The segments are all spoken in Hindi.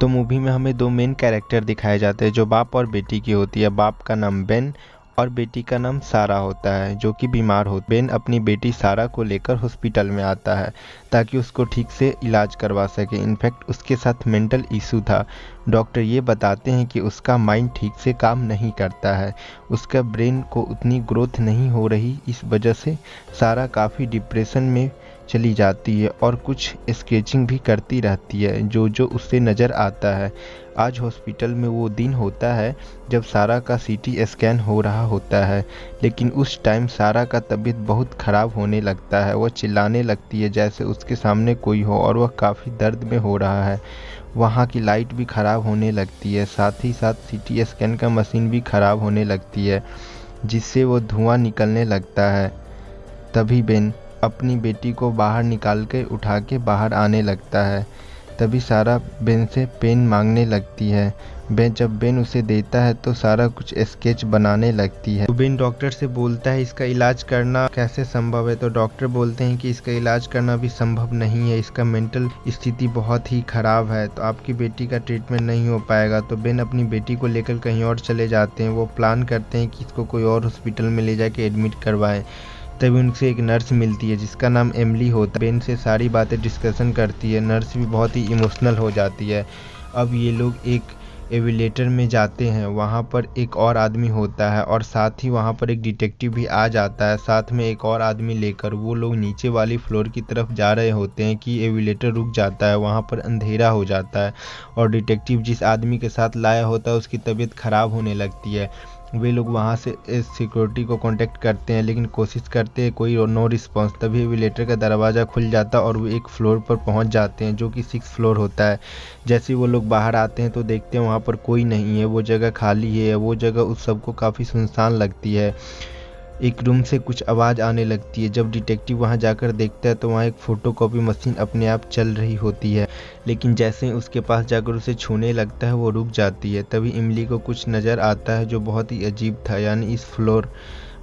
तो मूवी में हमें दो मेन कैरेक्टर दिखाए जाते हैं जो बाप और बेटी की होती है। बाप का नाम बेन और बेटी का नाम सारा होता है जो कि बीमार हो। बेन अपनी बेटी सारा को लेकर हॉस्पिटल में आता है ताकि उसको ठीक से इलाज करवा सके। इनफैक्ट उसके साथ मेंटल इशू था। डॉक्टर ये बताते हैं कि उसका माइंड ठीक से काम नहीं करता है, उसका ब्रेन को उतनी ग्रोथ नहीं हो रही। इस वजह से सारा काफ़ी डिप्रेशन में चली जाती है और कुछ स्केचिंग भी करती रहती है जो उससे नज़र आता है। आज हॉस्पिटल में वो दिन होता है जब सारा का सीटी स्कैन हो रहा होता है, लेकिन उस टाइम सारा का तबीयत बहुत ख़राब होने लगता है। वह चिल्लाने लगती है जैसे उसके सामने कोई हो और वह काफ़ी दर्द में हो रहा है। वहाँ की लाइट भी ख़राब होने लगती है, साथ ही साथ सीटी स्कैन का मशीन भी ख़राब होने लगती है जिससे वो धुआं निकलने लगता है। तभी बेन अपनी बेटी को बाहर निकाल के उठा के बाहर आने लगता है। तभी सारा बेन से पेन मांगने लगती है। जब बेन उसे देता है तो सारा कुछ स्केच बनाने लगती है। तो बेन डॉक्टर से बोलता है इसका इलाज करना कैसे संभव है। तो डॉक्टर बोलते हैं कि इसका इलाज करना भी संभव नहीं है, इसका मेंटल स्थिति बहुत ही ख़राब है, तो आपकी बेटी का ट्रीटमेंट नहीं हो पाएगा। तो बेन अपनी बेटी को लेकर कहीं और चले जाते हैं। वो प्लान करते हैं कि इसको कोई और हॉस्पिटल में ले जाके एडमिट करवाएं। तभी उनसे एक नर्स मिलती है जिसका नाम एमिली होता है। बेन से सारी बातें डिस्कशन करती है। नर्स भी बहुत ही इमोशनल हो जाती है। अब ये लोग एक एविलेटर में जाते हैं, वहाँ पर एक और आदमी होता है और साथ ही वहाँ पर एक डिटेक्टिव भी आ जाता है साथ में एक और आदमी लेकर। वो लोग नीचे वाली फ्लोर की तरफ जा रहे होते हैं कि एविलेटर रुक जाता है, वहाँ पर अंधेरा हो जाता है और डिटेक्टिव जिस आदमी के साथ लाया होता है उसकी तबीयत ख़राब होने लगती है। वे लोग वहाँ से सिक्योरिटी को कांटेक्ट करते हैं लेकिन कोशिश करते हैं, कोई नो रिस्पांस। तभी एविलेटर का दरवाज़ा खुल जाता है और वो एक फ्लोर पर पहुँच जाते हैं जो कि 6 फ्लोर होता है। जैसे ही वो लोग बाहर आते हैं तो देखते हैं वहाँ पर कोई नहीं है, वो जगह खाली है। वो जगह उस सबको काफ़ी सुनसान लगती है। एक रूम से कुछ आवाज़ आने लगती है। जब डिटेक्टिव वहां जाकर देखता है तो वहां एक फ़ोटोकॉपी मशीन अपने आप चल रही होती है, लेकिन जैसे ही उसके पास जाकर उसे छूने लगता है वो रुक जाती है। तभी इमली को कुछ नज़र आता है जो बहुत ही अजीब था, यानी इस फ्लोर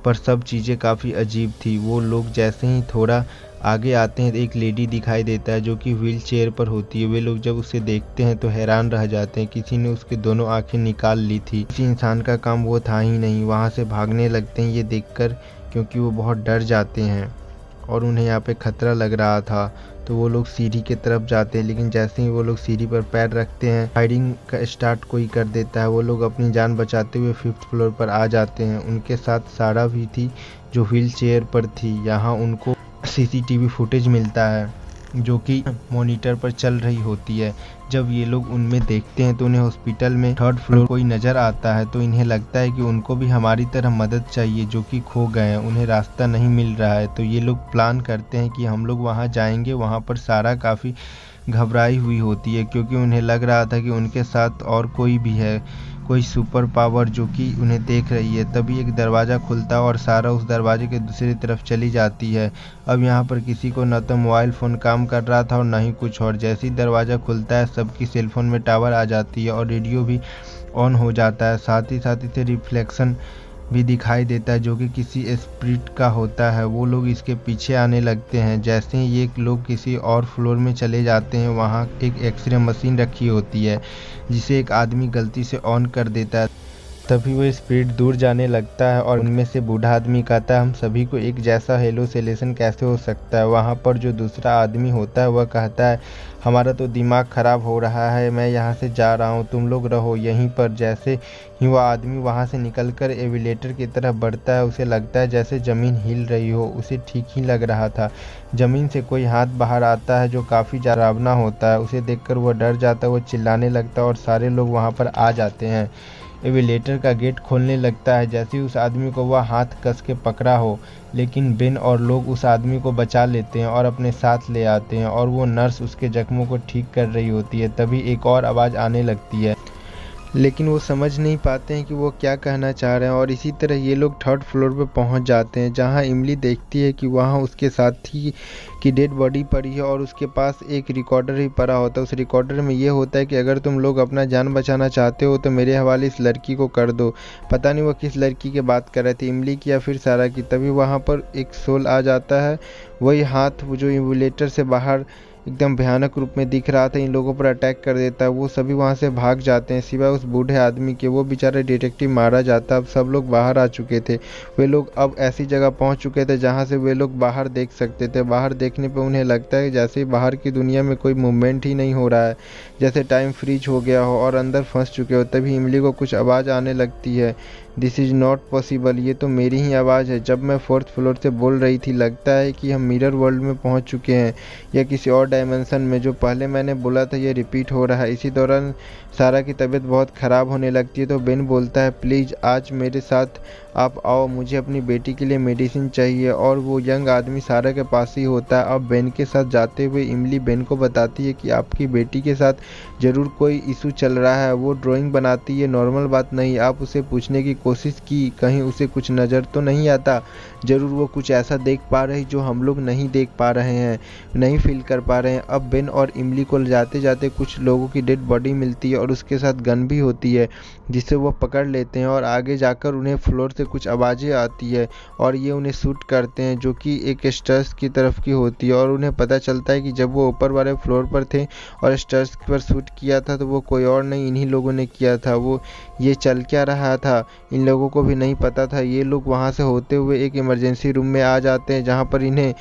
पर सब चीज़ें काफ़ी अजीब थी। वो लोग जैसे ही थोड़ा आगे आते हैं एक लेडी दिखाई देता है जो कि व्हील चेयर पर होती है। वे लोग जब उसे देखते हैं तो हैरान रह जाते हैं, किसी ने उसके दोनों आंखें निकाल ली थी। किसी इंसान का काम वो था ही नहीं। वहाँ से भागने लगते हैं ये देखकर, क्योंकि वो बहुत डर जाते हैं और उन्हें यहाँ पे खतरा लग रहा था। तो वो लोग सीढ़ी की तरफ जाते हैं, लेकिन जैसे ही वो लोग सीढ़ी पर पैर रखते हैं फायरिंग का स्टार्ट कोई कर देता है। वो लोग अपनी जान बचाते हुए 5th फ्लोर पर आ जाते हैं। उनके साथ सारा भी थी जो व्हील चेयर पर थी। यहाँ उनको सीसीटीवी फुटेज मिलता है जो कि मॉनिटर पर चल रही होती है। जब ये लोग उनमें देखते हैं तो उन्हें हॉस्पिटल में 3rd फ्लोर कोई नज़र आता है। तो इन्हें लगता है कि उनको भी हमारी तरह मदद चाहिए जो कि खो गए हैं, उन्हें रास्ता नहीं मिल रहा है। तो ये लोग प्लान करते हैं कि हम लोग वहाँ जाएंगे। वहाँ पर सारा काफ़ी घबराई हुई होती है क्योंकि उन्हें लग रहा था कि उनके साथ और कोई भी है, कोई सुपर पावर जो कि उन्हें देख रही है। तभी एक दरवाज़ा खुलता है और सारा उस दरवाजे के दूसरी तरफ चली जाती है। अब यहाँ पर किसी को न तो मोबाइल फ़ोन काम कर रहा था और ना ही कुछ और। जैसे ही दरवाज़ा खुलता है सबकी सेलफोन में टावर आ जाती है और रेडियो भी ऑन हो जाता है। साथ ही इसे रिफ्लेक्शन भी दिखाई देता है जो कि किसी स्पिरिट का होता है। वो लोग इसके पीछे आने लगते हैं। जैसे ही ये लोग किसी और फ्लोर में चले जाते हैं वहाँ एक एक्सरे मशीन रखी होती है जिसे एक आदमी गलती से ऑन कर देता है। तभी वो स्पिरिट दूर जाने लगता है और उनमें से बूढ़ा आदमी कहता है हम सभी को एक जैसा हेलोसिनेशन कैसे हो सकता है। वहाँ पर जो दूसरा आदमी होता है वह कहता है हमारा तो दिमाग ख़राब हो रहा है, मैं यहाँ से जा रहा हूँ, तुम लोग रहो यहीं पर। जैसे ही वह आदमी वहाँ से निकलकर एविलेटर की तरफ बढ़ता है उसे लगता है जैसे ज़मीन हिल रही हो। उसे ठीक ही लग रहा था। ज़मीन से कोई हाथ बाहर आता है जो काफ़ी डरावना होता है। उसे देखकर वह डर जाता है, वो चिल्लाने लगता है और सारे लोग वहाँ पर आ जाते हैं। एविलेटर का गेट खोलने लगता है जैसे ही उस आदमी को वह हाथ कस के पकड़ा हो, लेकिन बेन और लोग उस आदमी को बचा लेते हैं और अपने साथ ले आते हैं और वो नर्स उसके जख्मों को ठीक कर रही होती है। तभी एक और आवाज़ आने लगती है लेकिन वो समझ नहीं पाते हैं कि वो क्या कहना चाह रहे हैं। और इसी तरह ये लोग 3rd फ्लोर पे पहुंच जाते हैं जहां इमली देखती है कि वहां उसके साथी की डेड बॉडी पड़ी है और उसके पास एक रिकॉर्डर ही पड़ा होता है। उस रिकॉर्डर में ये होता है कि अगर तुम लोग अपना जान बचाना चाहते हो तो मेरे हवाले इस लड़की को कर दो। पता नहीं वो किस लड़की की बात कर रहे थे, इमली की या फिर सारा की। तभी वहाँ पर एक सोल आ जाता है, वही हाथ जो एविलेटर से बाहर एकदम भयानक रूप में दिख रहा था, इन लोगों पर अटैक कर देता है। वो सभी वहाँ से भाग जाते हैं सिवाय उस बूढ़े आदमी के। वो बेचारा डिटेक्टिव मारा जाता। अब सब लोग बाहर आ चुके थे। वे लोग अब ऐसी जगह पहुँच चुके थे जहाँ से वे लोग बाहर देख सकते थे। बाहर देखने पर उन्हें लगता है जैसे बाहर की दुनिया में कोई मूवमेंट ही नहीं हो रहा है, जैसे टाइम फ्रीज हो गया हो और अंदर फंस चुके हो। तभी इमली को कुछ आवाज़ आने लगती है, दिस इज़ नॉट पॉसिबल, ये तो मेरी ही आवाज़ है। जब मैं 4th फ्लोर से बोल रही थी, लगता है कि हम मिरर वर्ल्ड में पहुंच चुके हैं या किसी और डायमेंशन में। जो पहले मैंने बोला था ये रिपीट हो रहा है। इसी दौरान सारा की तबीयत बहुत ख़राब होने लगती है तो बेन बोलता है, प्लीज़ आज मेरे साथ आप आओ, मुझे अपनी बेटी के लिए मेडिसिन चाहिए। और वो यंग आदमी सारा के पास ही होता है। अब बेन के साथ जाते हुए इमली बेन को बताती है कि आपकी बेटी के साथ ज़रूर कोई इशू चल रहा है। वो ड्राइंग बनाती है, नॉर्मल बात नहीं। आप उसे पूछने की कोशिश की, कहीं उसे कुछ नज़र तो नहीं आता? ज़रूर वो कुछ ऐसा देख पा रही जो हम लोग नहीं देख पा रहे हैं, नहीं फील कर पा रहे हैं। अब बेन और इमली को जाते जाते कुछ लोगों की डेड बॉडी मिलती है और उसके साथ गन भी होती है जिसे वो पकड़ लेते हैं। और आगे जाकर उन्हें फ्लोर से कुछ आवाज़ें आती है और ये उन्हें शूट करते हैं, जो कि एक स्टेयर्स की तरफ की होती है। और उन्हें पता चलता है कि जब वो ऊपर वाले फ्लोर पर थे और स्टेयर्स पर शूट किया था तो वो कोई और नहीं, इन्हीं लोगों ने किया था। वो ये चल क्या रहा था इन लोगों को भी नहीं पता था। ये लोग वहाँ से होते हुए एक इमरजेंसी रूम में आ जाते हैं जहाँ पर इन्हें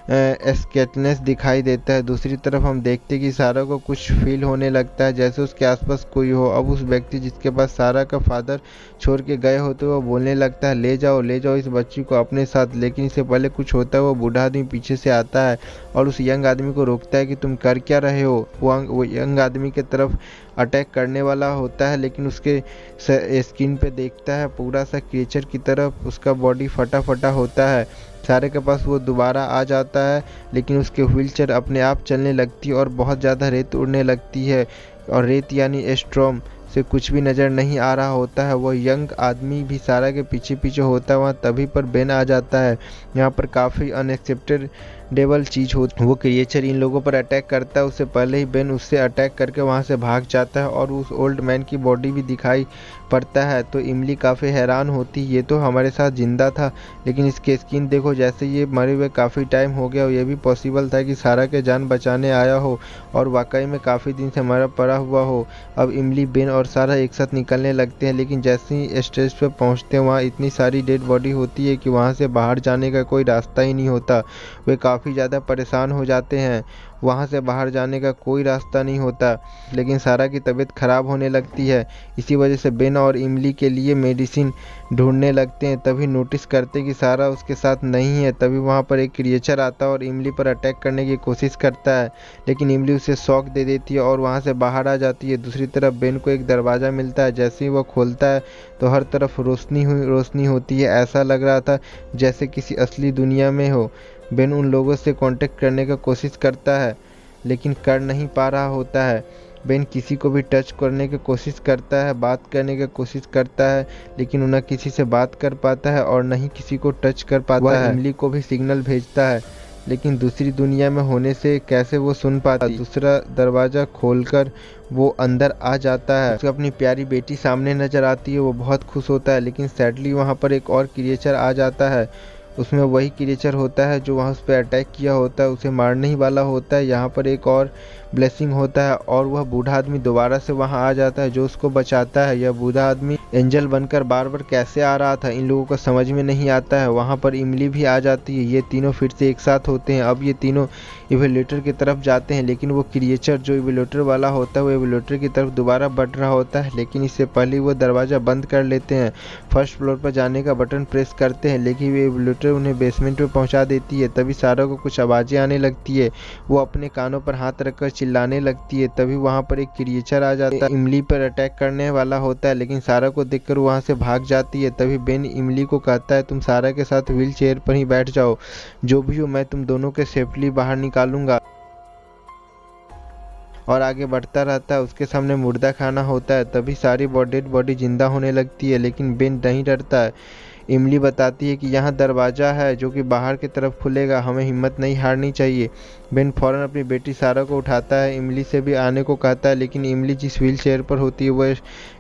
स्केटनेस दिखाई देता है। दूसरी तरफ हम देखते कि सारा को कुछ फील होने लगता है जैसे उसके आसपास कोई हो। अब उस व्यक्ति जिसके पास सारा का फादर छोड़ के गए होते वो बोलने लगता है, ले जाओ इस बच्ची को अपने साथ। लेकिन इससे पहले कुछ होता है, वो बूढ़ा आदमी पीछे से आता है और उस यंग आदमी को रोकता है कि तुम कर क्या रहे हो। वो यंग आदमी के तरफ अटैक करने वाला होता है, लेकिन उसके स्किन पे देखता है पूरा सा क्रिएचर की तरफ उसका बॉडी फटा फटा होता है। सारे के पास वो दोबारा आ जाता है, लेकिन उसके व्हीलचेयर अपने आप चलने लगती है और बहुत ज़्यादा रेत उड़ने लगती है। और रेत यानी स्ट्रॉम से कुछ भी नज़र नहीं आ रहा होता है। वो यंग आदमी भी सारा के पीछे पीछे होता है। वहाँ तभी पर बेन आ जाता है। यहाँ पर काफ़ी अनएक्सेप्टेबल चीज़ होती है। वो क्रिएचर इन लोगों पर अटैक करता है, उससे पहले ही बेन उससे अटैक करके वहाँ से भाग जाता है और उस ओल्ड मैन की बॉडी भी दिखाई पड़ता है। तो इमली काफ़ी हैरान होती, ये तो हमारे साथ जिंदा था, लेकिन इसके स्किन देखो, जैसे ये मरे हुए काफ़ी टाइम हो गया। और ये भी पॉसिबल था कि सारा के जान बचाने आया हो और वाकई में काफ़ी दिन से मरा पड़ा हुआ हो। अब इमली, बेन और सारा एक साथ निकलने लगते हैं, लेकिन जैसे ही स्टेज पर पहुंचते हैं वहाँ इतनी सारी डेड बॉडी होती है कि वहाँ से बाहर जाने का कोई रास्ता ही नहीं होता। वे काफ़ी ज़्यादा परेशान हो जाते हैं, वहाँ से बाहर जाने का कोई रास्ता नहीं होता। लेकिन सारा की तबीयत ख़राब होने लगती है। इसी वजह से बेन और इमली के लिए मेडिसिन ढूंढने लगते हैं। तभी नोटिस करते कि सारा उसके साथ नहीं है। तभी वहाँ पर एक क्रिएचर आता है और इमली पर अटैक करने की कोशिश करता है, लेकिन इमली उसे शॉक दे देती है और वहाँ से बाहर आ जाती है। दूसरी तरफ बेन को एक दरवाज़ा मिलता है। जैसे ही वो खोलता है तो हर तरफ रोशनी होती है। ऐसा लग रहा था जैसे किसी असली दुनिया में हो। बेन उन लोगों से कांटेक्ट करने का कोशिश करता है, लेकिन कर नहीं पा रहा होता है। बेन किसी को भी टच करने की कोशिश करता है, बात करने की कोशिश करता है, लेकिन न किसी से बात कर पाता है और न ही किसी को टच कर पाता है। इमली को भी सिग्नल भेजता है, लेकिन दूसरी दुनिया में होने से कैसे वो सुन पाता। दूसरा दरवाज़ा खोलकर वो अंदर आ जाता है। उसको अपनी प्यारी बेटी सामने नज़र आती है। वो बहुत खुश होता है, लेकिन सैडली वहाँ पर एक और क्रिएचर आ जाता है। उसमें वही क्रिएचर होता है जो वहाँ उस पर अटैक किया होता है, उसे मारने ही वाला होता है। यहाँ पर एक और ब्लेसिंग होता है और वह बूढ़ा आदमी दोबारा से वहाँ आ जाता है जो उसको बचाता है। यह बूढ़ा आदमी एंजल बनकर बार बार कैसे आ रहा था इन लोगों को समझ में नहीं आता है। वहाँ पर इमली भी आ जाती है। ये तीनों फिर से एक साथ होते हैं। अब ये तीनों इवेल्यूटर की तरफ जाते हैं, लेकिन वो क्रिएचर जो इवेल्यूटर वाला होता है वो इवेल्यूटर की तरफ दोबारा बढ़ रहा होता है, लेकिन इससे पहले वो दरवाज़ा बंद कर लेते हैं। फर्स्ट फ्लोर पर जाने का बटन प्रेस करते हैं, लेकिन वो इवेल्यूटर उन्हें बेसमेंट में पहुँचा देती है। तभी सारा को कुछ आवाज़ें आने लगती है। वो अपने कानों पर हाथ रखकर चिल्लाने लगती है। तभी वहाँ पर एक क्रिएचर आ जाता है, इमली पर अटैक करने वाला होता है, लेकिन सारा को देखकर वहाँ से भाग जाती है। तभी बेन इमली को कहता है, तुम सारा के साथ व्हील चेयर पर ही बैठ जाओ, जो भी हो मैं तुम दोनों के सेफली बाहर निकालूंगा। और आगे बढ़ता रहता है। उसके सामने मुर्दा खाना होता है। तभी सारी डेड बॉडी जिंदा होने लगती है, लेकिन बेन नहीं डरता है। इमली बताती है कि यहाँ दरवाज़ा है जो कि बाहर की तरफ खुलेगा, हमें हिम्मत नहीं हारनी चाहिए। बेन फ़ौरन अपनी बेटी सारा को उठाता है, इमली से भी आने को कहता है, लेकिन इमली जिस व्हील चेयर पर होती है वह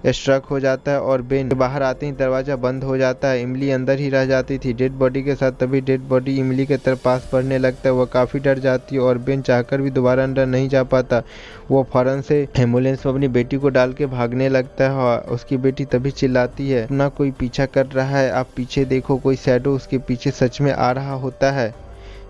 स्ट्रक हो जाता है और बेन बाहर आते ही दरवाज़ा बंद हो जाता है। इमली अंदर ही रह जाती थी डेड बॉडी के साथ। तभी डेड बॉडी इमली के तरफ पास बढ़ने लगता है। वह काफ़ी डर जाती है और बेन चाहकर भी दोबारा अंदर नहीं जा पाता। वो फ़ौरन से एम्बुलेंस में अपनी बेटी को डाल के भागने लगता है और उसकी बेटी तभी चिल्लाती है, अपना कोई पीछा कर रहा है, आप पीछे देखो। कोई शैडो उसके पीछे सच में आ रहा होता है,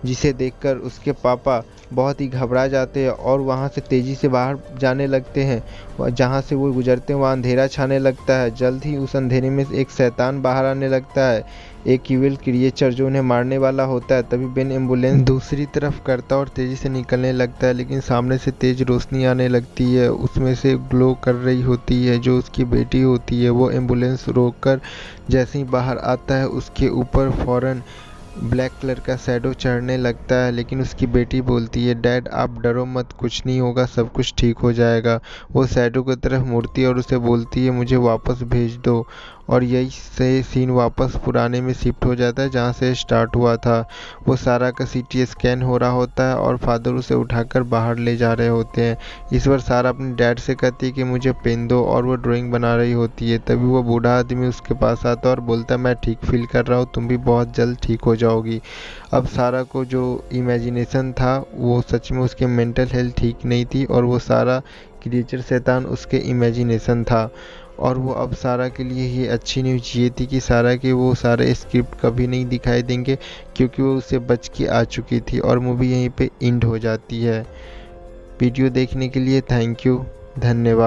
जिसे देखकर उसके पापा बहुत ही घबरा जाते हैं और वहाँ से तेज़ी से बाहर जाने लगते हैं। जहाँ से वो गुजरते हैं वहाँ अंधेरा छाने लगता है। जल्द ही उस अंधेरे में एक शैतान बाहर आने लगता है, एक इविल क्रिएचर जो उन्हें मारने वाला होता है। तभी बेन एम्बुलेंस दूसरी तरफ करता और तेज़ी से निकलने लगता है, लेकिन सामने से तेज़ रोशनी आने लगती है। उसमें से ग्लो कर रही होती है जो उसकी बेटी होती है। वो एम्बुलेंस रोककर जैसे ही बाहर आता है उसके ऊपर फ़ौरन ब्लैक कलर का शैडो चढ़ने लगता है, लेकिन उसकी बेटी बोलती है, डैड आप डरो मत, कुछ नहीं होगा, सब कुछ ठीक हो जाएगा। वो शैडो की तरफ मुड़ती है और उसे बोलती है, मुझे वापस भेज दो। और यही से सीन वापस पुराने में शिफ्ट हो जाता है जहाँ से स्टार्ट हुआ था। वो सारा का सीटी स्कैन हो रहा होता है और फादर उसे उठाकर बाहर ले जा रहे होते हैं। इस बार सारा अपने डैड से कहती है कि मुझे पेन दो और वो ड्राइंग बना रही होती है। तभी वो बूढ़ा आदमी उसके पास आता है और बोलता है, मैं ठीक फील कर रहा हूँ, तुम भी बहुत जल्द ठीक हो जाओगी। अब सारा को जो इमेजिनेशन था वो सच में उसके मेंटल हेल्थ ठीक नहीं थी और वो सारा क्रिएचर शैतान उसके इमेजिनेशन था। और वो अब सारा के लिए ही अच्छी न्यूज़ ये थी कि सारा के वो सारे स्क्रिप्ट कभी नहीं दिखाई देंगे, क्योंकि वो उससे बच के आ चुकी थी और मूवी यहीं पे एंड हो जाती है। वीडियो देखने के लिए थैंक यू, धन्यवाद।